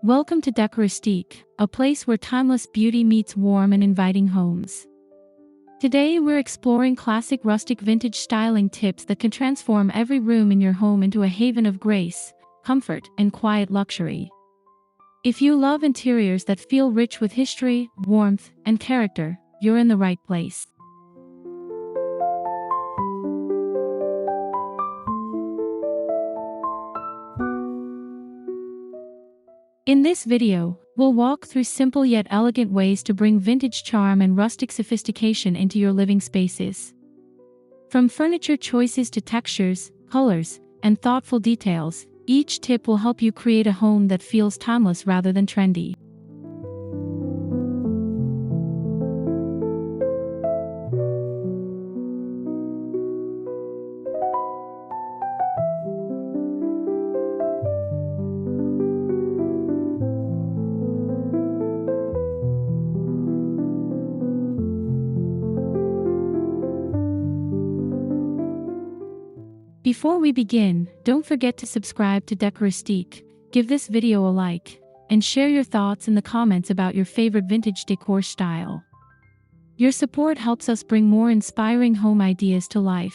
Welcome to Rustic, a place where timeless beauty meets warm and inviting homes. Today we're exploring classic rustic vintage styling tips that can transform every room in your home into a haven of grace, comfort, and quiet luxury. If you love interiors that feel rich with history, warmth, and character, you're in the right place. In this video, we'll walk through simple yet elegant ways to bring vintage charm and rustic sophistication into your living spaces. From furniture choices to textures, colors, and thoughtful details, each tip will help you create a home that feels timeless rather than trendy. Before we begin, don't forget to subscribe to Rustic, give this video a like, and share your thoughts in the comments about your favorite vintage decor style. Your support helps us bring more inspiring home ideas to life.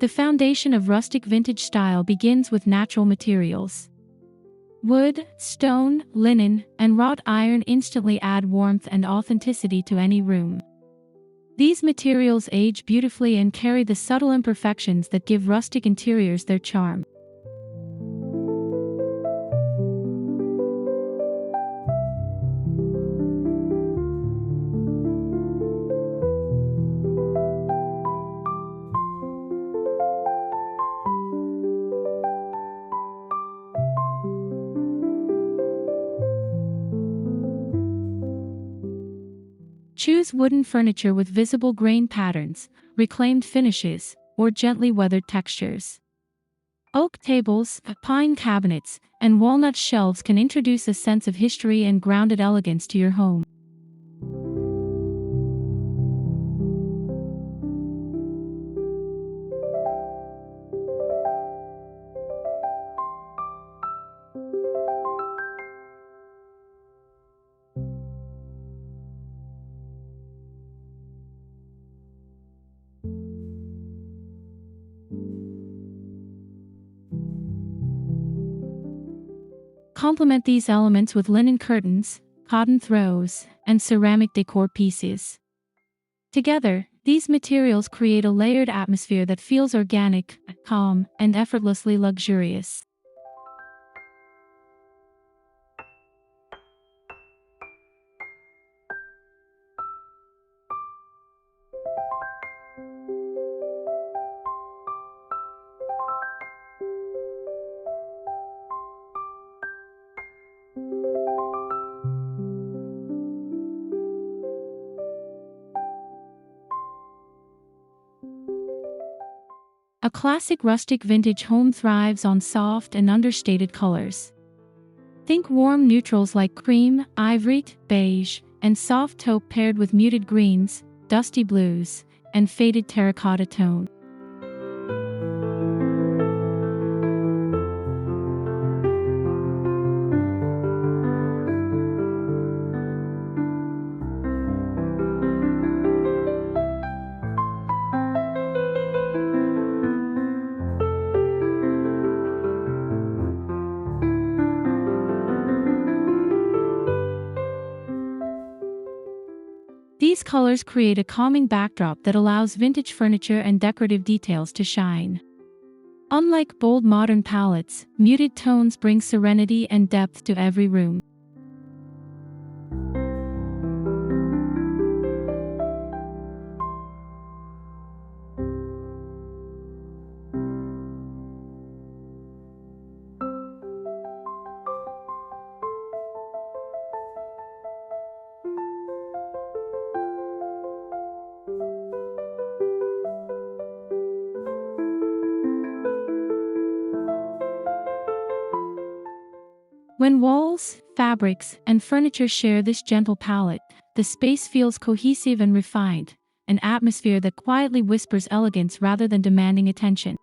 The foundation of rustic vintage style begins with natural materials. Wood, stone, linen, and wrought iron instantly add warmth and authenticity to any room. These materials age beautifully and carry the subtle imperfections that give rustic interiors their charm. Choose wooden furniture with visible grain patterns, reclaimed finishes, or gently weathered textures. Oak tables, pine cabinets, and walnut shelves can introduce a sense of history and grounded elegance to your home. Complement these elements with linen curtains, cotton throws, and ceramic decor pieces. Together, these materials create a layered atmosphere that feels organic, calm, and effortlessly luxurious. A classic rustic vintage home thrives on soft and understated colors. Think warm neutrals like cream, ivory, beige, and soft taupe paired with muted greens, dusty blues, and faded terracotta tone. These colors create a calming backdrop that allows vintage furniture and decorative details to shine. Unlike bold modern palettes, muted tones bring serenity and depth to every room. When walls, fabrics, and furniture share this gentle palette, the space feels cohesive and refined, an atmosphere that quietly whispers elegance rather than demanding attention.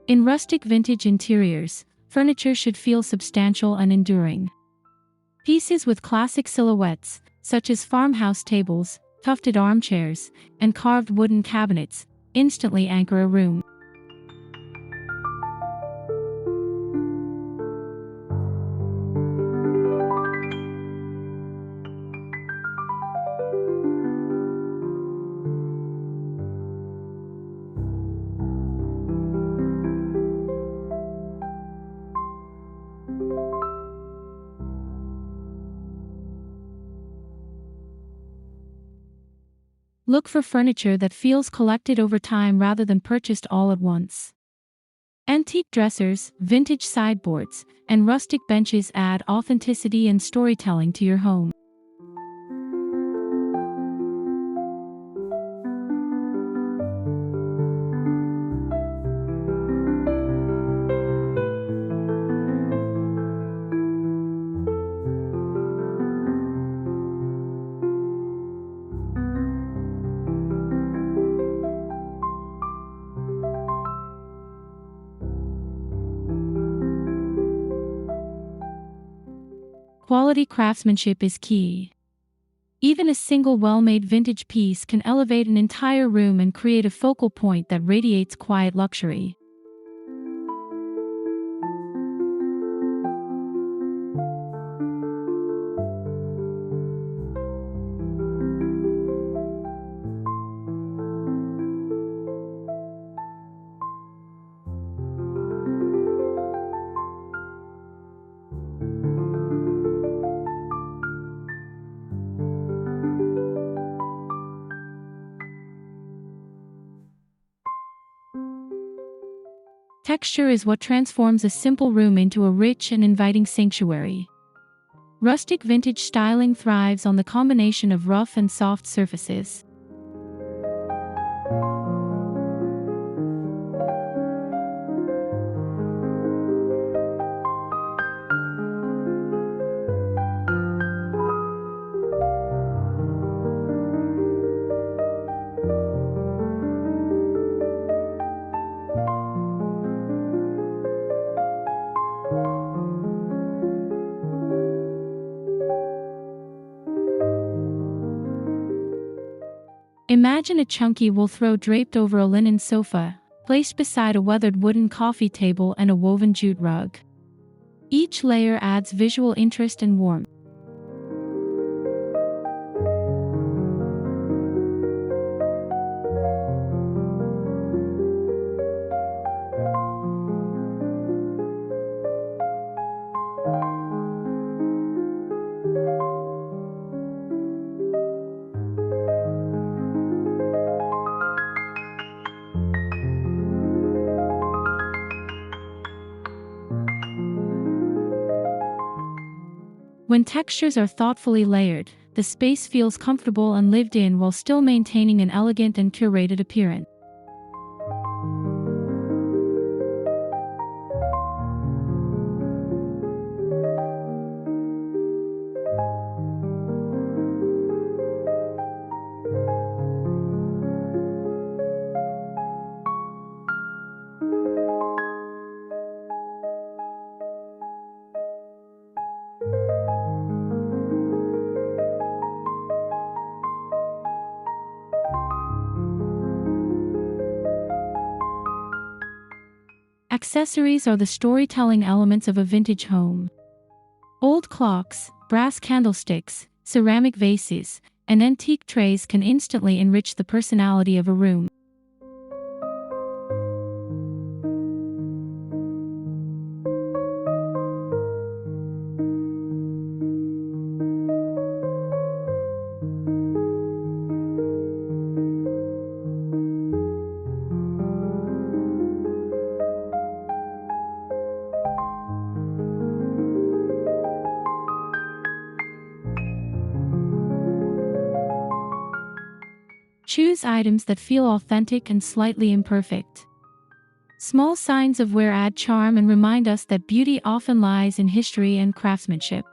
In rustic vintage interiors, furniture should feel substantial and enduring. Pieces with classic silhouettes, such as farmhouse tables, tufted armchairs, and carved wooden cabinets, instantly anchor a room. Look for furniture that feels collected over time rather than purchased all at once. Antique dressers, vintage sideboards, and rustic benches add authenticity and storytelling to your home. Quality craftsmanship is key. Even a single well-made vintage piece can elevate an entire room and create a focal point that radiates quiet luxury. Texture is what transforms a simple room into a rich and inviting sanctuary. Rustic vintage styling thrives on the combination of rough and soft surfaces. Imagine a chunky wool throw draped over a linen sofa, placed beside a weathered wooden coffee table and a woven jute rug. Each layer adds visual interest and warmth. When textures are thoughtfully layered, the space feels comfortable and lived in while still maintaining an elegant and curated appearance. Accessories are the storytelling elements of a vintage home. Old clocks, brass candlesticks, ceramic vases, and antique trays can instantly enrich the personality of a room. Choose items that feel authentic and slightly imperfect. Small signs of wear add charm and remind us that beauty often lies in history and craftsmanship.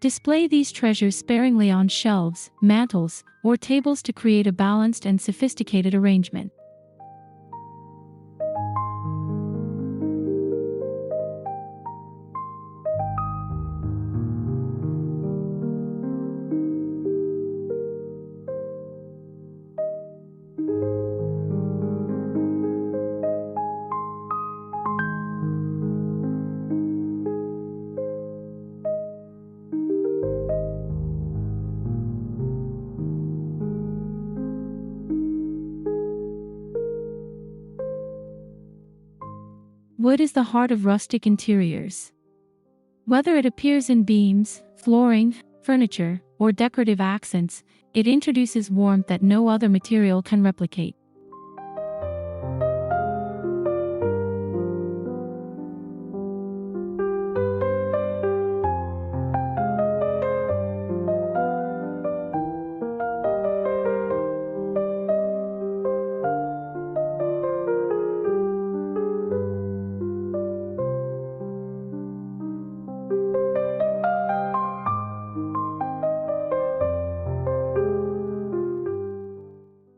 Display these treasures sparingly on shelves, mantels, or tables to create a balanced and sophisticated arrangement. Wood is the heart of rustic interiors. Whether it appears in beams, flooring, furniture, or decorative accents, it introduces warmth that no other material can replicate.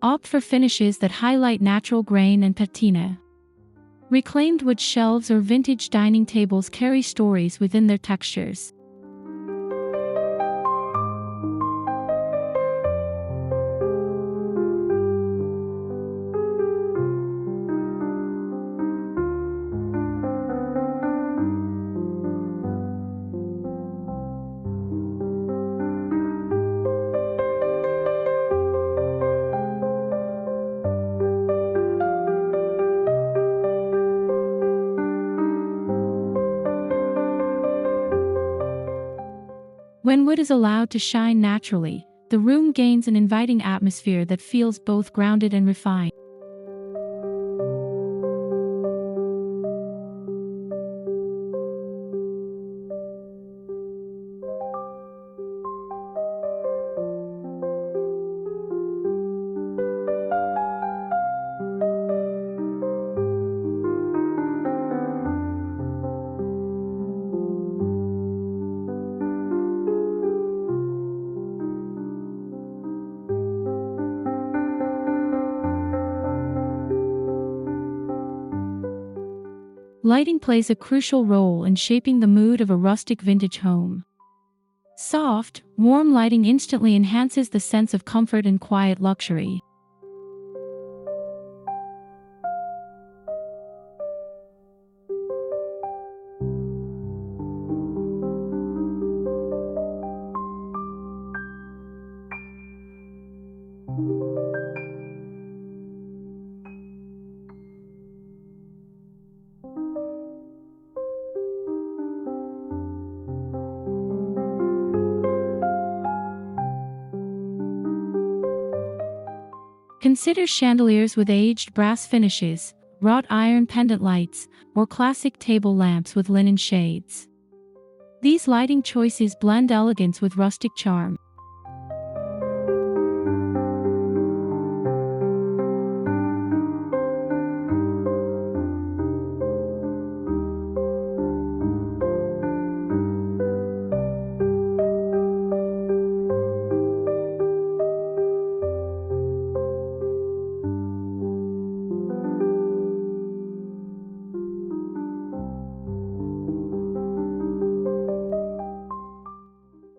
Opt for finishes that highlight natural grain and patina. Reclaimed wood shelves or vintage dining tables carry stories within their textures. When wood is allowed to shine naturally, the room gains an inviting atmosphere that feels both grounded and refined. Lighting plays a crucial role in shaping the mood of a rustic vintage home. Soft, warm lighting instantly enhances the sense of comfort and quiet luxury. Consider chandeliers with aged brass finishes, wrought iron pendant lights, or classic table lamps with linen shades. These lighting choices blend elegance with rustic charm.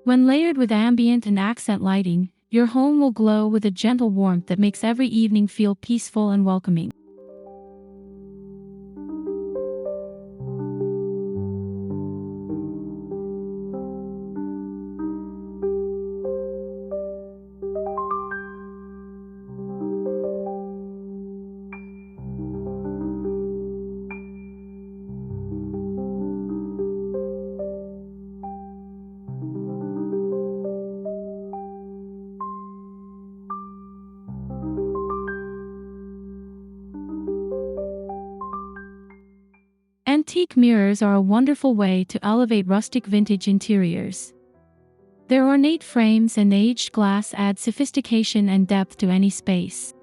When layered with ambient and accent lighting, your home will glow with a gentle warmth that makes every evening feel peaceful and welcoming. Antique mirrors are a wonderful way to elevate rustic vintage interiors. Their ornate frames and aged glass add sophistication and depth to any space.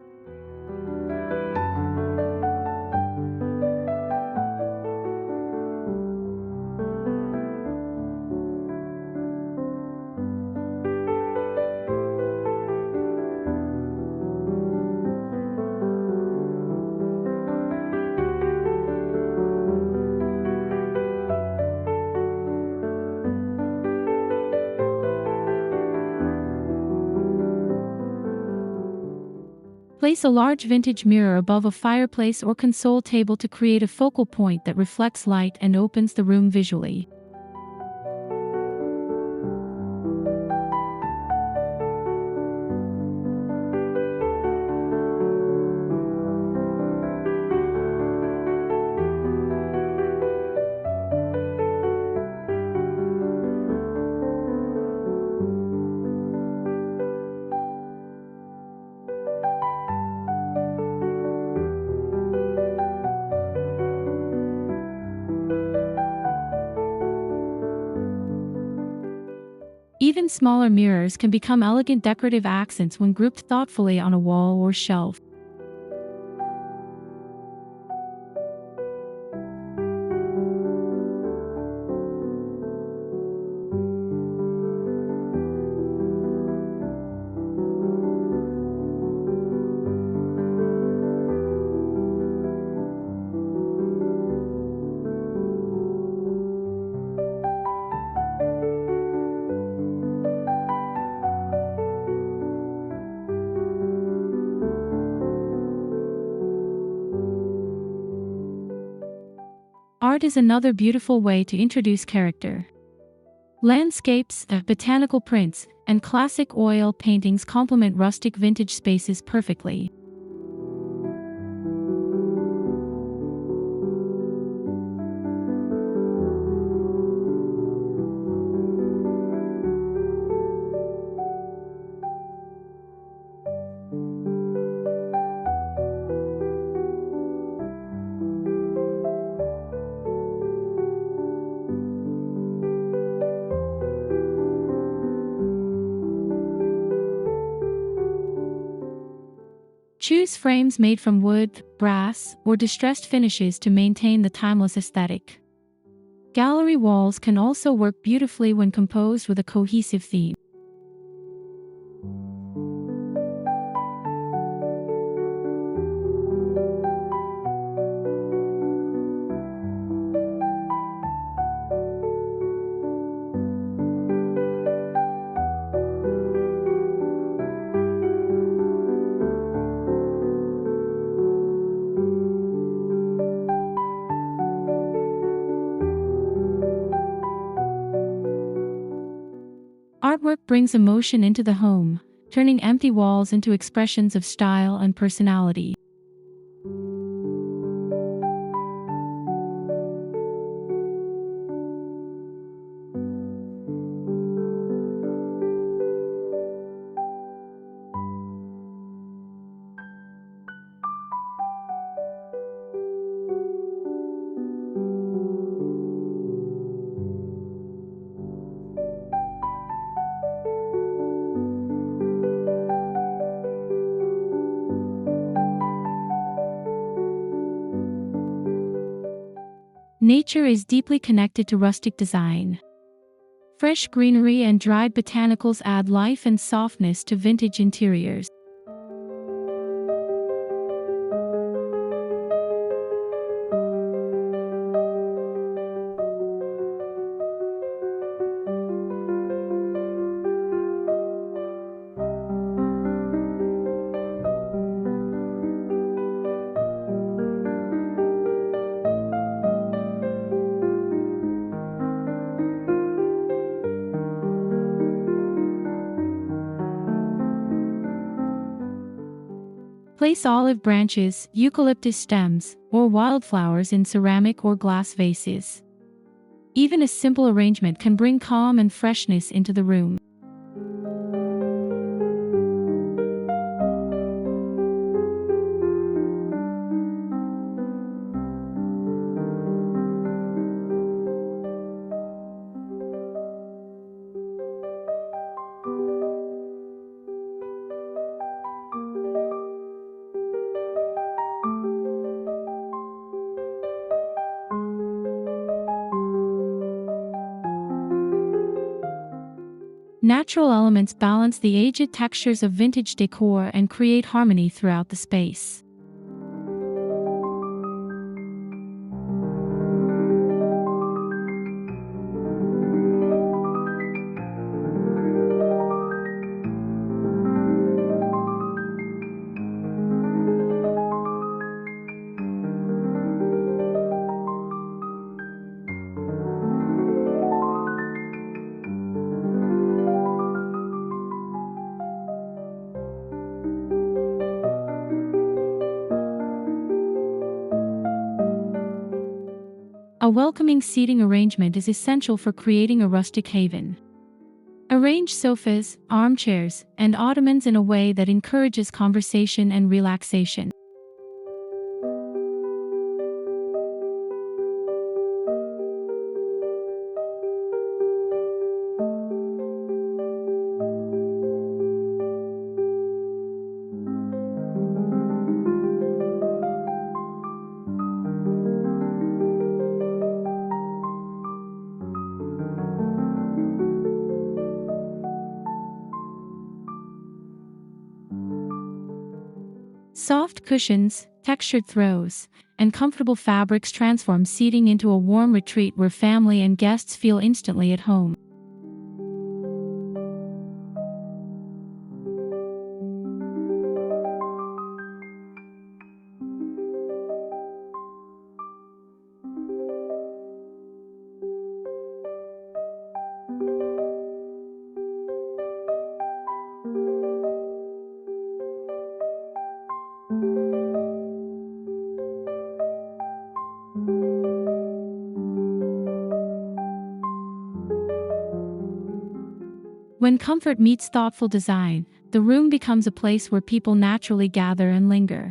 Place a large vintage mirror above a fireplace or console table to create a focal point that reflects light and opens the room visually. Even smaller mirrors can become elegant decorative accents when grouped thoughtfully on a wall or shelf. Art is another beautiful way to introduce character. Landscapes, botanical prints, and classic oil paintings complement rustic vintage spaces perfectly. Choose frames made from wood, brass, or distressed finishes to maintain the timeless aesthetic. Gallery walls can also work beautifully when composed with a cohesive theme. Artwork brings emotion into the home, turning empty walls into expressions of style and personality. Nature is deeply connected to rustic design. Fresh greenery and dried botanicals add life and softness to vintage interiors. Place olive branches, eucalyptus stems, or wildflowers in ceramic or glass vases. Even a simple arrangement can bring calm and freshness into the room. Natural elements balance the aged textures of vintage decor and create harmony throughout the space. A welcoming seating arrangement is essential for creating a rustic haven. Arrange sofas, armchairs, and ottomans in a way that encourages conversation and relaxation. Soft cushions, textured throws, and comfortable fabrics transform seating into a warm retreat where family and guests feel instantly at home. When comfort meets thoughtful design, the room becomes a place where people naturally gather and linger.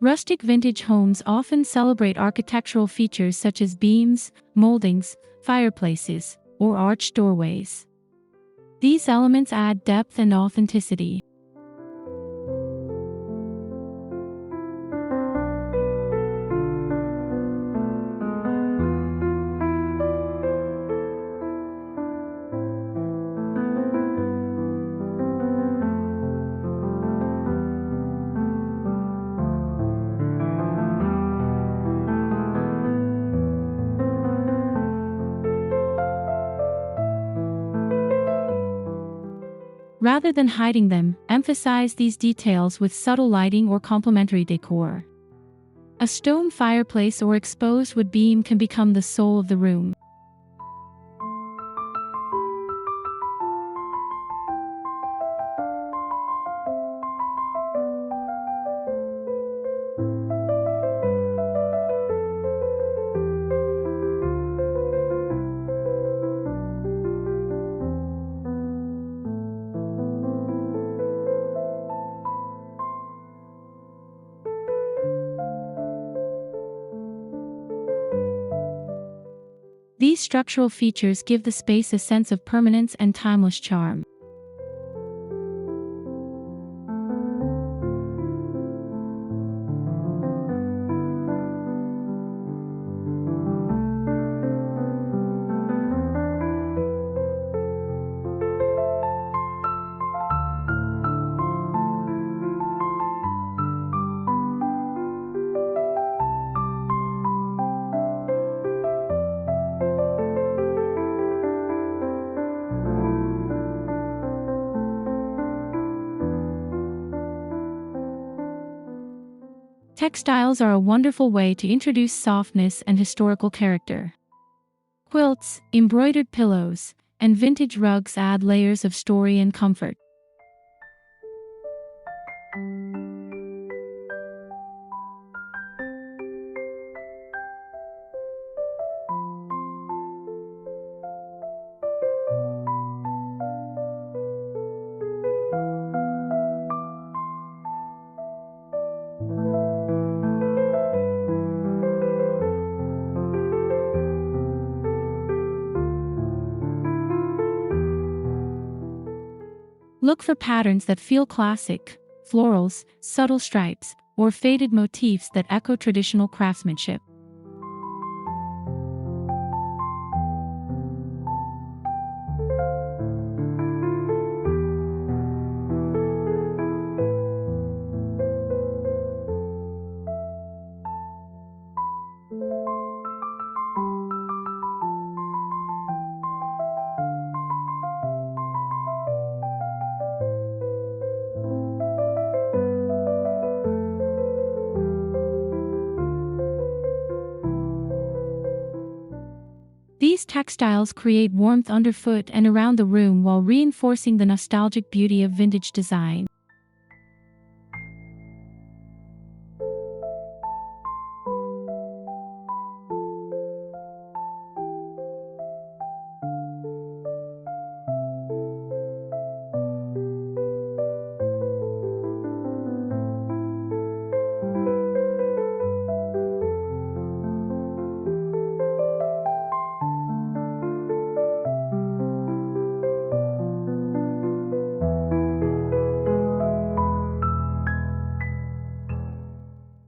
Rustic vintage homes often celebrate architectural features such as beams, moldings, fireplaces, or arched doorways. These elements add depth and authenticity. Rather than hiding them, emphasize these details with subtle lighting or complementary decor. A stone fireplace or exposed wood beam can become the soul of the room. These structural features give the space a sense of permanence and timeless charm. Textiles are a wonderful way to introduce softness and historical character. Quilts, embroidered pillows, and vintage rugs add layers of story and comfort. Look for patterns that feel classic, florals, subtle stripes, or faded motifs that echo traditional craftsmanship. These textiles create warmth underfoot and around the room while reinforcing the nostalgic beauty of vintage design.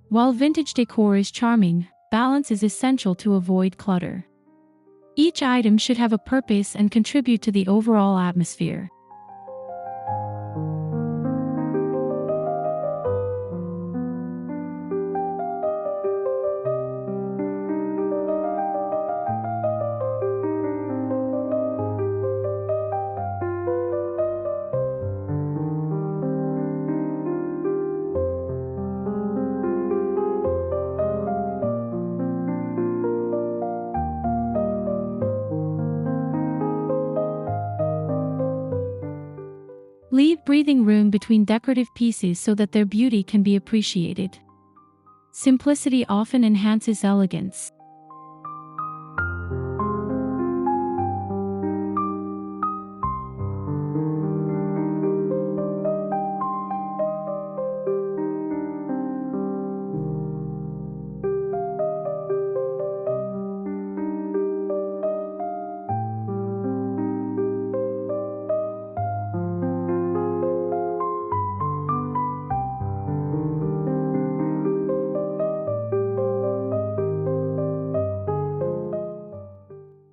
While vintage decor is charming, balance is essential to avoid clutter. Each item should have a purpose and contribute to the overall atmosphere. Leave breathing room between decorative pieces so that their beauty can be appreciated. Simplicity often enhances elegance.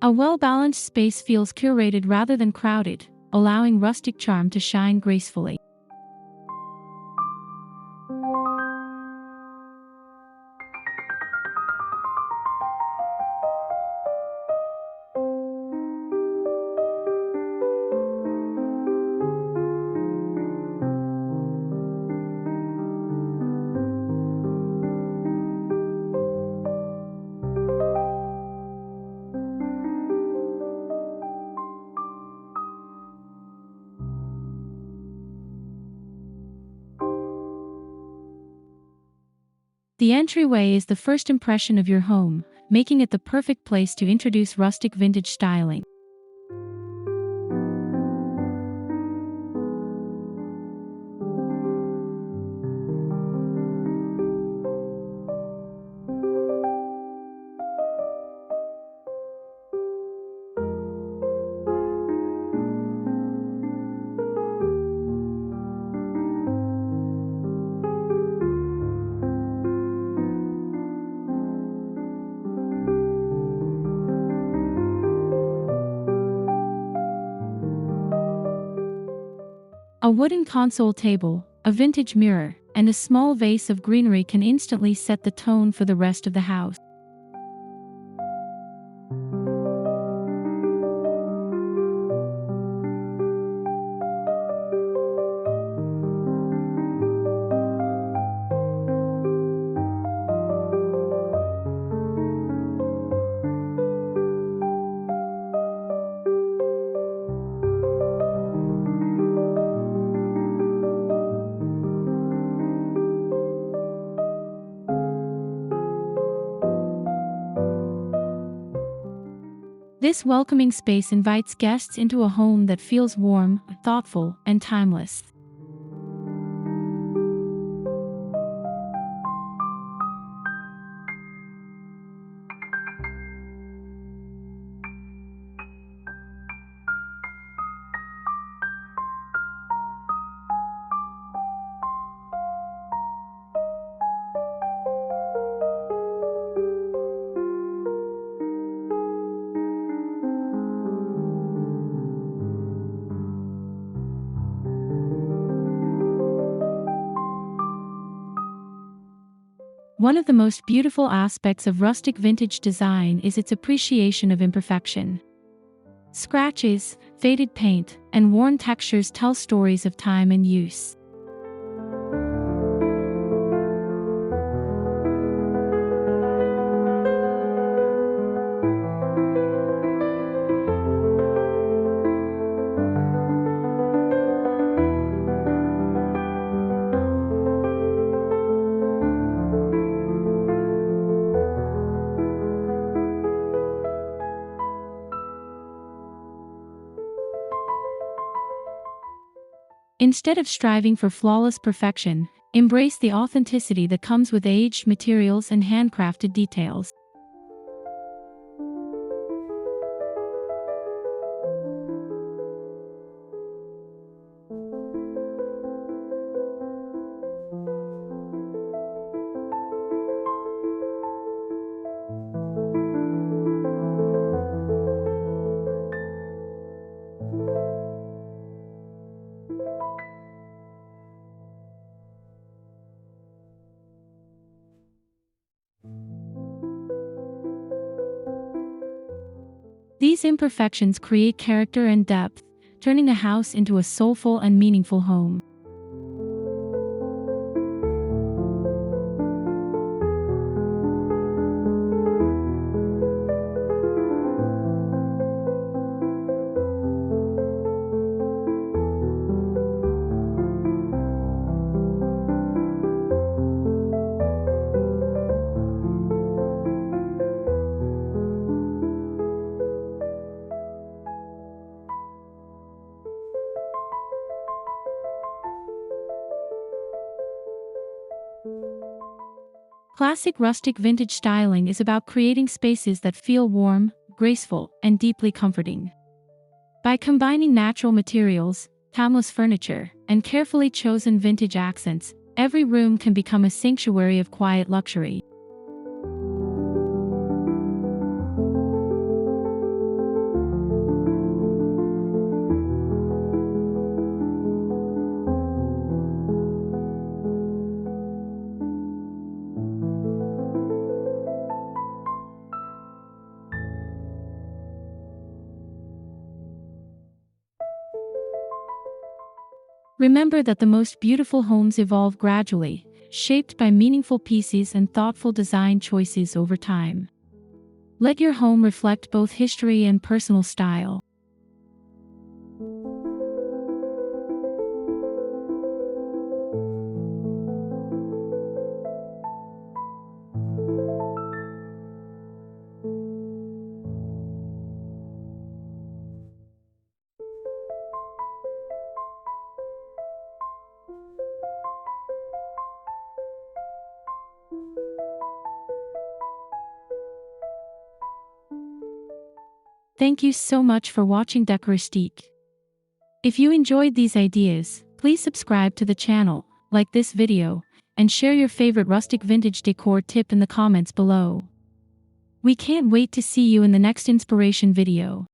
A well-balanced space feels curated rather than crowded, allowing rustic charm to shine gracefully. The entryway is the first impression of your home, making it the perfect place to introduce rustic vintage styling. A wooden console table, a vintage mirror, and a small vase of greenery can instantly set the tone for the rest of the house. This welcoming space invites guests into a home that feels warm, thoughtful, and timeless. One of the most beautiful aspects of rustic vintage design is its appreciation of imperfection. Scratches, faded paint, and worn textures tell stories of time and use. Instead of striving for flawless perfection, embrace the authenticity that comes with aged materials and handcrafted details. These imperfections create character and depth, turning a house into a soulful and meaningful home. Classic rustic vintage styling is about creating spaces that feel warm, graceful, and deeply comforting. By combining natural materials, timeless furniture, and carefully chosen vintage accents, every room can become a sanctuary of quiet luxury. Remember that the most beautiful homes evolve gradually, shaped by meaningful pieces and thoughtful design choices over time. Let your home reflect both history and personal style. Thank you so much for watching Decor. If you enjoyed these ideas, please subscribe to the channel, like this video, and share your favorite rustic vintage decor tip in the comments below. We can't wait to see you in the next inspiration video.